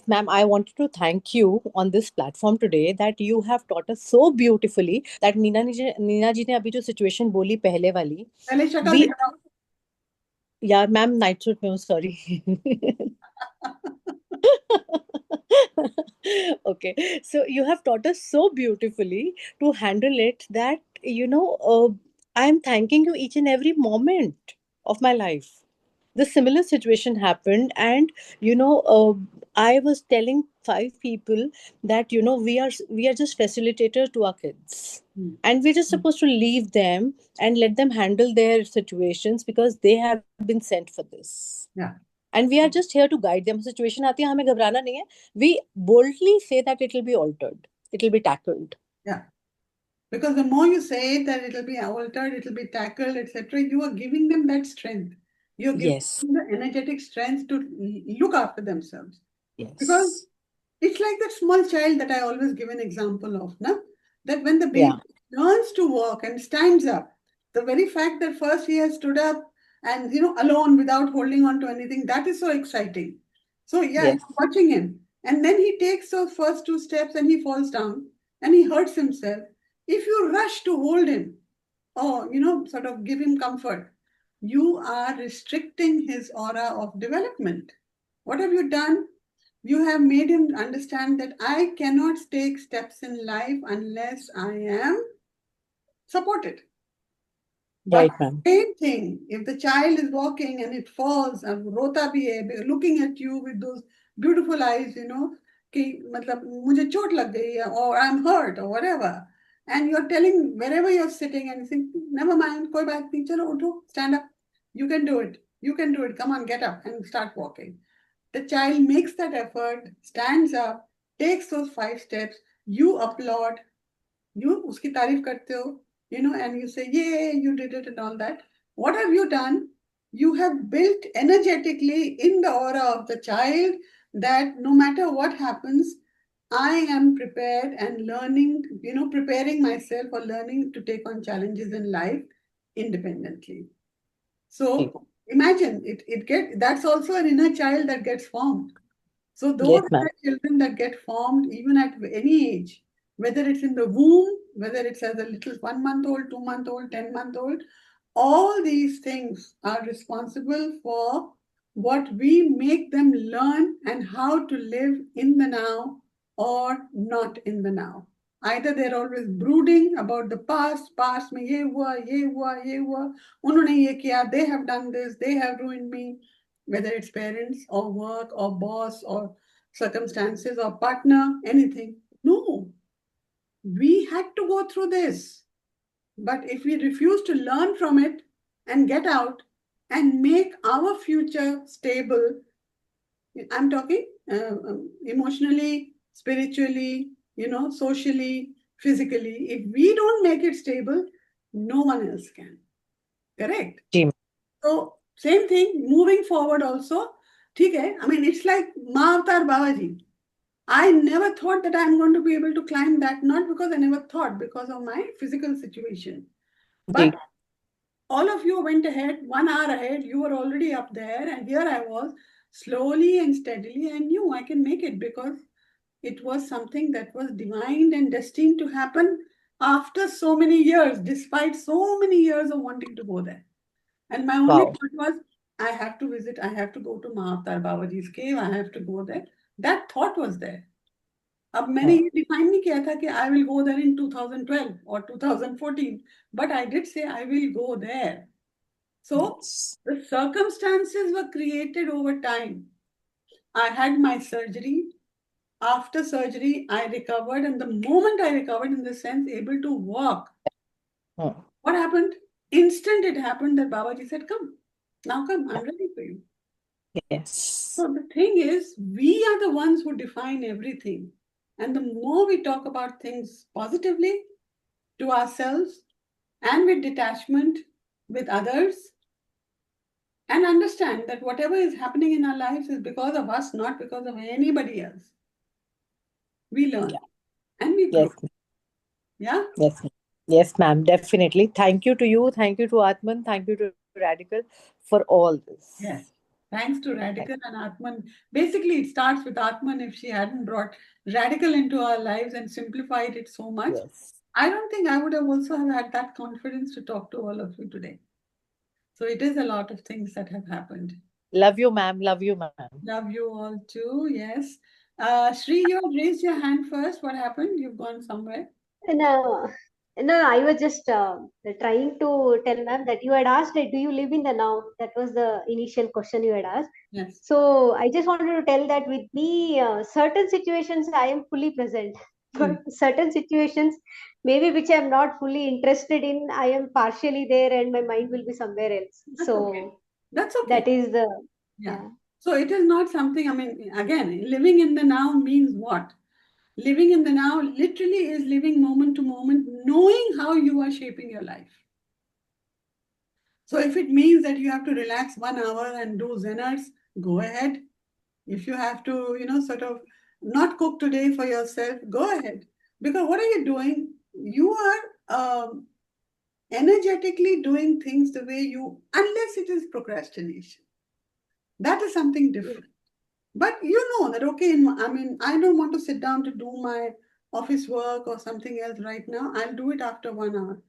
ma'am. I wanted to thank you on this platform today that you have taught us so beautifully that Nina ji ने अभी जो situation बोली पहले वाली. पहले शक्ल We, दिखाओ. yeah, ma'am, night suit में हूँ, sorry. Okay, so you have taught us so beautifully to handle it that I am thanking you each and every moment of my life. The similar situation happened, and I was telling 5 people that we are just facilitators to our kids, and we're just supposed to leave them and let them handle their situations because they have been sent for this. Yeah. And we are just here to guide them. Situation आती है, हमें घबराना नहीं है. We boldly say that it will be altered, it will be tackled. Yeah. Because the more you say that it will be altered, it will be tackled, etc., you are giving them that strength. You're giving Yes. them the energetic strength to look after themselves. Yes. Because it's like that small child that I always give an example of, na? That when the baby learns to walk and stands up, the very fact that first he has stood up and, alone without holding on to anything, that is so exciting. So, yeah, Yes. you're watching him. And then he takes those first 2 steps and he falls down and he hurts himself. If you rush to hold him or, sort of give him comfort, you are restricting his aura of development. What have you done? You have made him understand that I cannot take steps in life unless I am supported. Right, But ma'am. same thing, if the child is walking and it falls, and rota bhi hai, looking at you with those beautiful eyes, कि मतलब मुझे चोट लग गई है, or I'm hurt, or whatever, and you're telling wherever you're sitting and you think, never mind, koi baat nahi, chalo utho, stand up, you can do it, come on, get up and start walking. The child makes that effort, stands up, takes those 5 steps, you applaud, you uski तारीफ करते हो, and you say, yeah, you did it and all that. What have you done? You have built energetically in the aura of the child that no matter what happens, I am prepared and learning, preparing myself or learning to take on challenges in life independently. So imagine that's also an inner child that gets formed. So those Yes, ma'am. are children that get formed even at any age, whether it's in the womb, whether it's as a little 1 month old, 2 month old, 10 month old, all these things are responsible for what we make them learn and how to live in the now or not in the now. Either they're always brooding about the past में ये हुआ, ये हुआ, ये हुआ, उन्होंने ये किया, they have done this, they have ruined me, whether it's parents or work or boss or circumstances or partner, anything. No, We had to go through this. But if we refuse to learn from it and get out and make our future stable, I'm talking emotionally, spiritually, socially, physically. If we don't make it stable, no one else can. Correct? Ji. So, same thing, moving forward also. Okay, I mean, it's like Ma Avatar Babaji. I never thought that I'm going to be able to climb that, not because I never thought, because of my physical situation. But Ji. all of you went ahead, 1 hour ahead, you were already up there, and here I was, slowly and steadily. I knew I can make it because it was something that was divine and destined to happen after so many years, despite so many years of wanting to go there. And my only Wow. thought was, I have to visit, I have to go to Mahavatar Babaji's cave, I have to go there. That thought was there. अब मैंने ये define नहीं किया था कि I will go there in 2012 or 2014, but I did say I will go there. So the circumstances were created over time. I had my surgery. After surgery, I recovered, and the moment I recovered, in the sense able to walk, what happened? Instant it happened that Babaji said, "Come, now come, I'm ready for you." Yes. So the thing is, we are the ones who define everything. And the more we talk about things positively to ourselves and with detachment with others, and understand that whatever is happening in our lives is because of us, not because of anybody else, we learn and we grow. Yes. Yeah? Yes. Yes, ma'am. Definitely. Thank you to you. Thank you to Atman. Thank you to Radical for all this. Yes. Thanks to Redikall and Atman. Basically, it starts with Atman. If she hadn't brought Redikall into our lives and simplified it so much, Yes. I don't think I would have also have had that confidence to talk to all of you today. So it is a lot of things that have happened. Love you, ma'am. Love you, ma'am. Love you all too. Yes. Shri, you had raised your hand first. What happened? You've gone somewhere. No, no, I was just trying to tell ma'am that you had asked, do you live in the now? That was the initial question you had asked. Yes. So I just wanted to tell that with me, certain situations I am fully present, but certain situations maybe which I'm not fully interested in, I am partially there and my mind will be somewhere else. That's So okay. That's okay. that is the Yeah. So it is not something, I mean, again, living in the now means what? Living in the now literally is living moment to moment, knowing how you are shaping your life. So if it means that you have to relax 1 hour and do Zeners, go ahead. If you have to, sort of not cook today for yourself, go ahead. Because what are you doing? You are energetically doing things the way you, unless it is procrastination. That is something different. But you know that, okay, I mean, I don't want to sit down to do my office work or something else right now. I'll do it after 1 hour.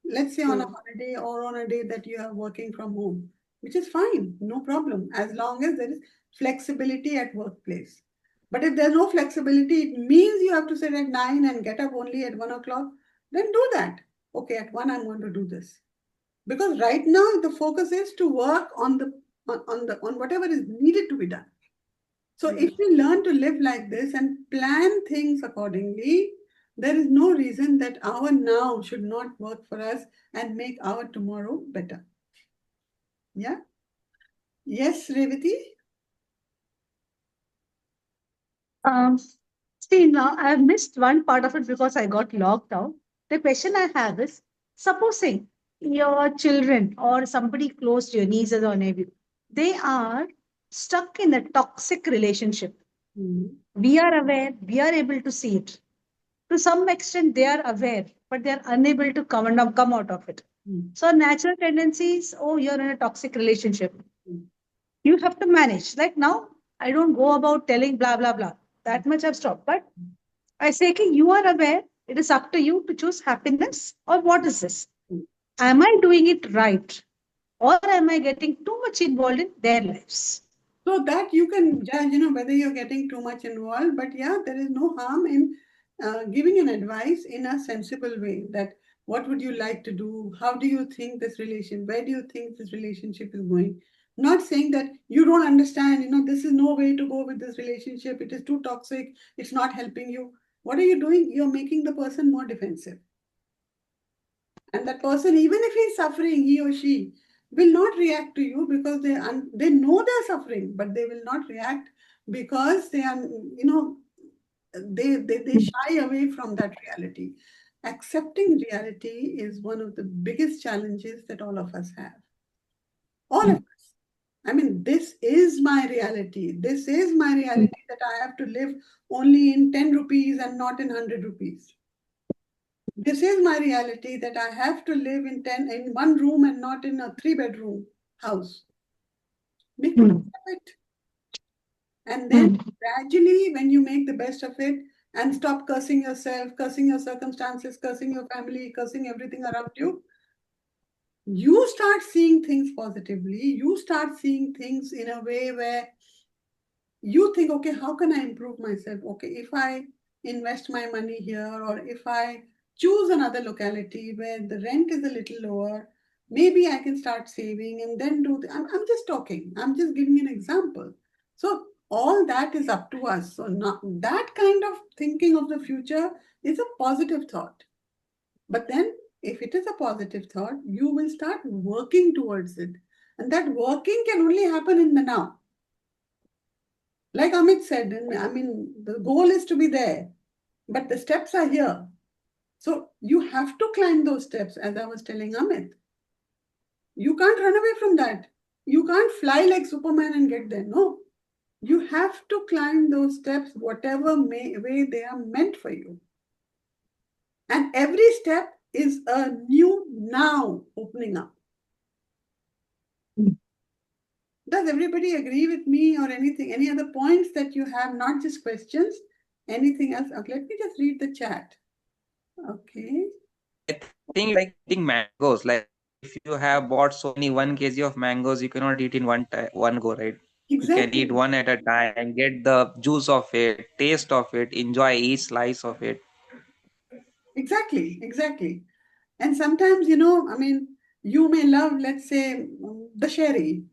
Let's say on a holiday or on a day that you are working from home, which is fine, no problem, as long as there is flexibility at workplace. But if there's no flexibility, it means you have to sit at 9 and get up only at 1 o'clock, then do that. Okay, at 1 I'm going to do this. Because right now the focus is to work on whatever is needed to be done. So if we learn to live like this and plan things accordingly, there is no reason that our now should not work for us and make our tomorrow better. Yeah? Yes, Revati? See, now I have missed one part of it because I got locked out. The question I have is, supposing your children or somebody close to your nieces or nephew, they are stuck in a toxic relationship. We are aware, we are able to see it. To some extent, they are aware, but they are unable to come out of it. So, natural tendencies, oh, you're in a toxic relationship. You have to manage. Like now, I don't go about telling blah, blah, blah. That much I've stopped. But I say, okay, you are aware. It is up to you to choose happiness or what is this? Am I doing it right? Or am I getting too much involved in their lives? So that you can judge, whether you're getting too much involved. But yeah, there is no harm in giving an advice in a sensible way that what would you like to do? How do you think where do you think this relationship is going? Not saying that you don't understand, this is no way to go with this relationship. It is too toxic. It's not helping you. what are you doing? You're making the person more defensive. And that person, even if he's suffering, he or she will not react to you because they know they're suffering, but they will not react because they are, they shy away from that reality. Accepting reality is one of the biggest challenges that all of us have. All of us. I mean, this is my reality. This is my reality that I have to live only in 10 rupees and not in 100 rupees. This is my reality that I have to live in one room and not in a 3-bedroom house. Make the best of it. And then gradually, when you make the best of it and stop cursing yourself, cursing your circumstances, cursing your family, cursing everything around you, you start seeing things positively. You start seeing things in a way where you think, okay, how can I improve myself? Okay, if I invest my money here, or if I choose another locality where the rent is a little lower, maybe I can start saving and then I'm just talking. I'm just giving an example. So all that is up to us. So not, that kind of thinking of the future is a positive thought. But then if it is a positive thought, you will start working towards it. And that working can only happen in the now. Like Amit said, I mean, the goal is to be there, but the steps are here. So you have to climb those steps, as I was telling Amit. You can't run away from that. You can't fly like Superman and get there. No. You have to climb those steps, whatever way they are meant for you. And every step is a new now opening up. Does everybody agree with me or anything? Any other points that you have, not just questions? Anything else? Okay, let me just read the chat. Okay. I think like eating mangoes. Like if you have bought so many 1 kg of mangoes, you cannot eat in one go, right? You can Exactly. eat one at a time, get the juice of it, taste of it, enjoy each slice of it. Exactly. And sometimes, I mean, you may love, let's say, the sherry,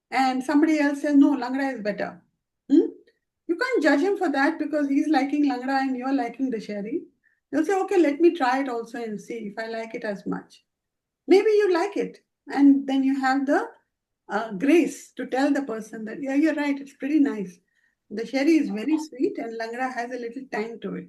and somebody else says, no, Langra is better. You can't judge him for that because he's liking Langra and you're liking the sherry. You'll say, okay, let me try it also and see if I like it as much. Maybe you like it. And then you have the grace to tell the person that, yeah, you're right, it's pretty nice. The sherry is very sweet and Langra has a little tang to it.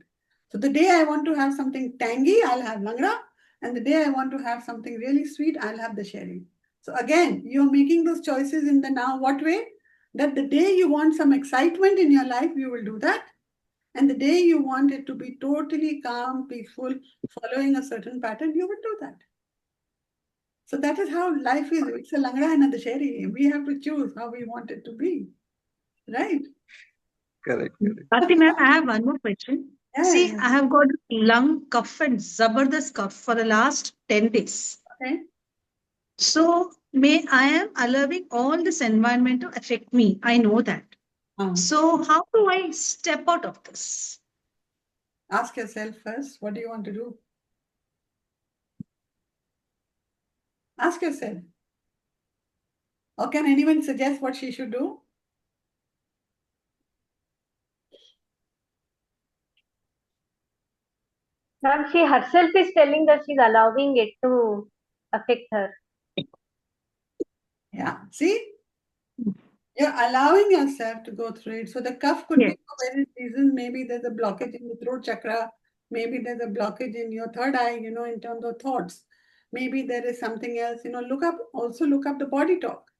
So the day I want to have something tangy, I'll have Langra. And the day I want to have something really sweet, I'll have the sherry. So again, you're making those choices in the now. What way? That the day you want some excitement in your life, you will do that. And the day you want it to be totally calm, peaceful, following a certain pattern, you will do that. So that is how life is. It's a langra and a sherry. We have to choose how we want it to be. Right? Correct. Bhakti ma'am, I have one more question. See, Yeah. I have got lung cough and zabardast cough for the last 10 days. Okay. So I am allowing all this environment to affect me. I know that. So how do I step out of this? Ask yourself first, what do you want to do? Ask yourself. Or can anyone suggest what she should do? Ma'am, she herself is telling that she's allowing it to affect her. Yeah. See? You're allowing yourself to go through it. So the cough could be for various reasons. Maybe there's a blockage in the throat chakra. Maybe there's a blockage in your third eye, in terms of thoughts. Maybe there is something else. Look up the body talk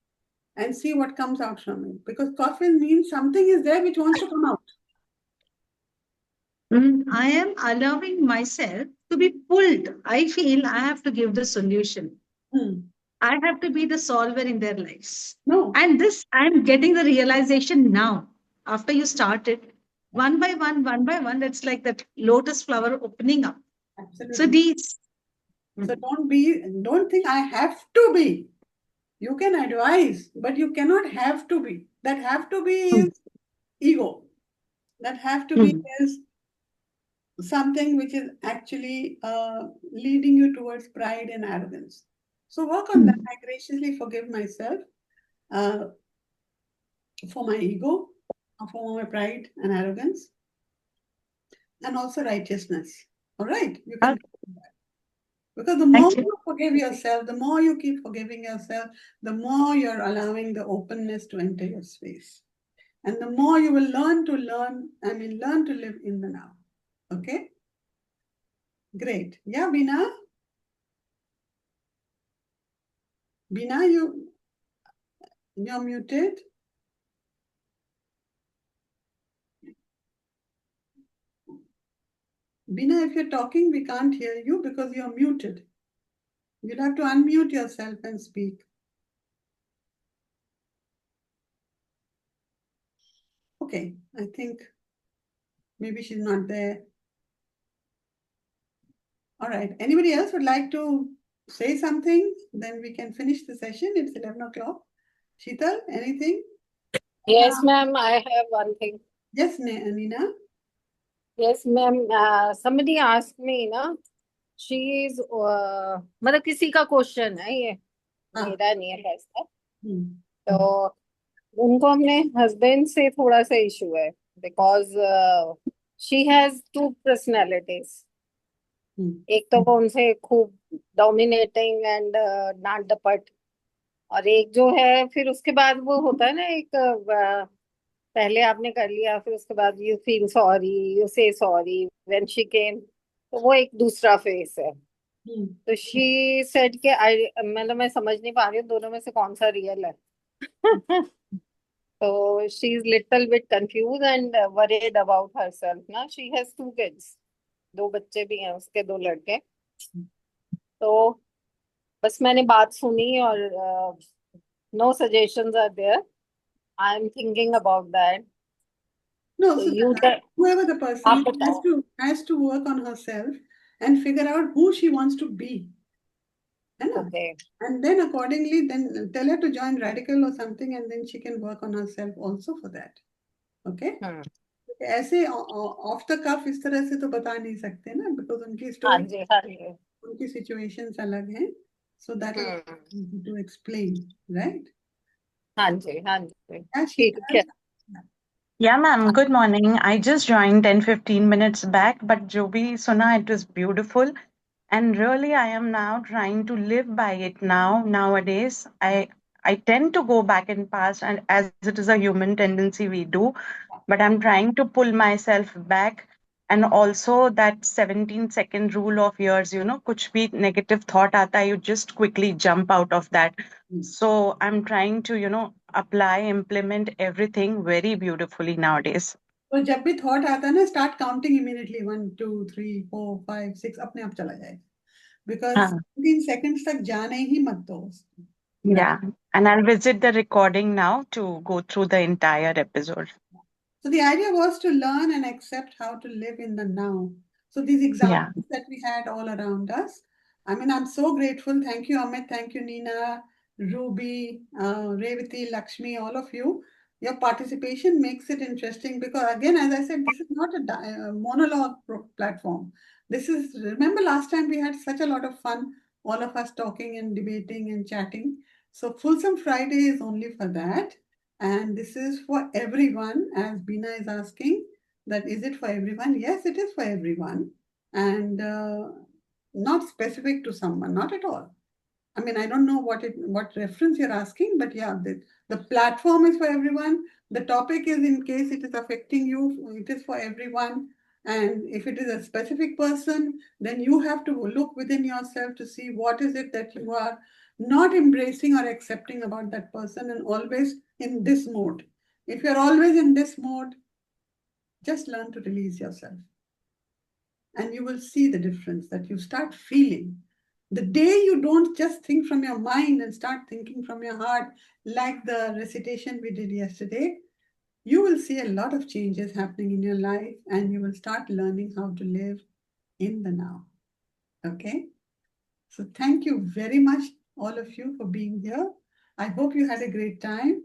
and see what comes out from it. Because coughing means something is there which wants to come out. I am allowing myself to be pulled. I feel I have to give the solution. I have to be the solver in their lives. No. And this, I'm getting the realization now. After you started, one by one, it's like that lotus flower opening up. Absolutely. So these. So don't think I have to be. You can advise, but you cannot have to be. That have to be is ego. That have to be is something which is actually leading you towards pride and arrogance. So work on that. I graciously forgive myself for my ego, for my pride and arrogance. and also righteousness. All right, you can do that. Because the more you forgive yourself, the more you keep forgiving yourself, the more you're allowing the openness to enter your space. And the more you will learn to live in the now. Okay? Great. Yeah, Bina? Bina, you're muted. Bina, if you're talking, we can't hear you because you're muted. You'll have to unmute yourself and speak. Okay, I think maybe she's not there. All right. Anybody else would like to say something? Then we can finish the session. It's 11 o'clock. Sheetal, anything? Yes, ma'am, I have one thing. Yes, Nina? Yes, ma'am. Somebody asked me, na, she is, मतलब किसी का question है ये, मेरा नहीं है ऐसा. तो उनको अपने हस्बैंड से थोड़ा सा इशू है, because she has two personalities. एक तो वो उनसे खूब डोमिनेटिंग एंड डांट डपट, और एक जो है फिर उसके बाद वो होता है ना, एक पहले आपने कर लिया, फिर उसके बाद यू फील सॉरी, यू से सॉरी व्हेन शी केम, तो वो एक दूसरा फेस है. तो शी सेड के आई, मतलब मैं समझ नहीं पा रही हूँ दोनों में से कौन सा रियल है. So she's little bit confused and worried about herself. ना, she has 2 kids. 2 बच्चे भी हैं उसके, 2 लड़के. तो बस मैंने बात सुनी और no suggestions are there. I'm thinking about that. No, So so whoever the person has to work on herself and figure out who she wants to be. Okay. And then accordingly, then tell her to join Redikall or something, and then she can work on herself also for that. Okay? ऐसे of the कफ इस तरह से तो बता नहीं सकते ना, because उनकी स्टोरी, उनकी सिचुएशंस अलग हैं. So that is easy to explain, right? हाँ जी, हाँ जी. ठीक है. Yeah, ma'am. Good morning. I just joined 10-15 minutes back, but jo bhi suna, it was beautiful. And really, I am now trying to live by it now. Nowadays, I tend to go back in past, and as it is a human tendency, we do. But I'm trying to pull myself back. And also that 17-second rule of yours, kuch bhi negative thought aata, you just quickly jump out of that. So I'm trying to, apply, implement everything very beautifully nowadays. तो जब भी thought आता है ना, start counting immediately 1 2 3 4 5 6 अपने आप चला जाएगा, बिकॉज 15 seconds तक जाने ही मत दो. Yeah, and I'll visit the recording now to go through the entire episode. So the idea was to learn and accept how to live in the now. So these examples that we had all around us, I mean, I'm so grateful. Thank you, Amit. Thank you, Nina, Ruby, Revati, Lakshmi, all of you. Your participation makes it interesting because, again, as I said, this is not a monologue platform. This is, remember last time we had such a lot of fun, all of us talking and debating and chatting. So Fulsome Friday is only for that. And this is for everyone, as Bina is asking, that is it for everyone? Yes, it is for everyone. And not specific to someone, not at all. I mean, I don't know what reference you're asking, but yeah, the platform is for everyone. The topic is, in case it is affecting you, it is for everyone. And if it is a specific person, then you have to look within yourself to see what is it that you are not embracing or accepting about that person, and always in this mode. If you're always in this mode, just learn to release yourself. And you will see the difference that you start feeling. The day you don't just think from your mind and start thinking from your heart, like the recitation we did yesterday, you will see a lot of changes happening in your life, and you will start learning how to live in the now. Okay? So thank you very much, all of you, for being here. I hope you had a great time.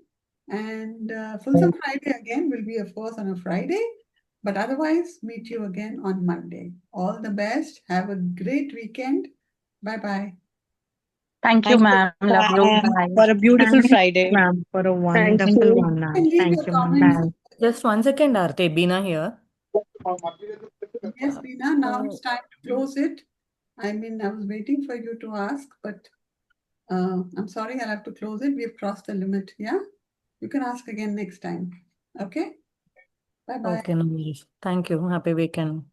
And Fulsome Friday again will be, of course, on a Friday. But otherwise, meet you again on Monday. All the best. Have a great weekend. Bye-bye. Thank you, ma'am. Love you. Bye. For a beautiful Friday. Ma'am, for a wonderful one, ma'am. And leave Thank your you, ma'am. comments. Just 1 second, Aarti. Bina here. Yes, Veena, now it's time to close it. I mean, I was waiting for you to ask, but I'm sorry, I'll have to close it. We've crossed the limit. Yeah? You can ask again next time. Okay? Bye-bye. Okay, no worries. Thank you. Happy weekend.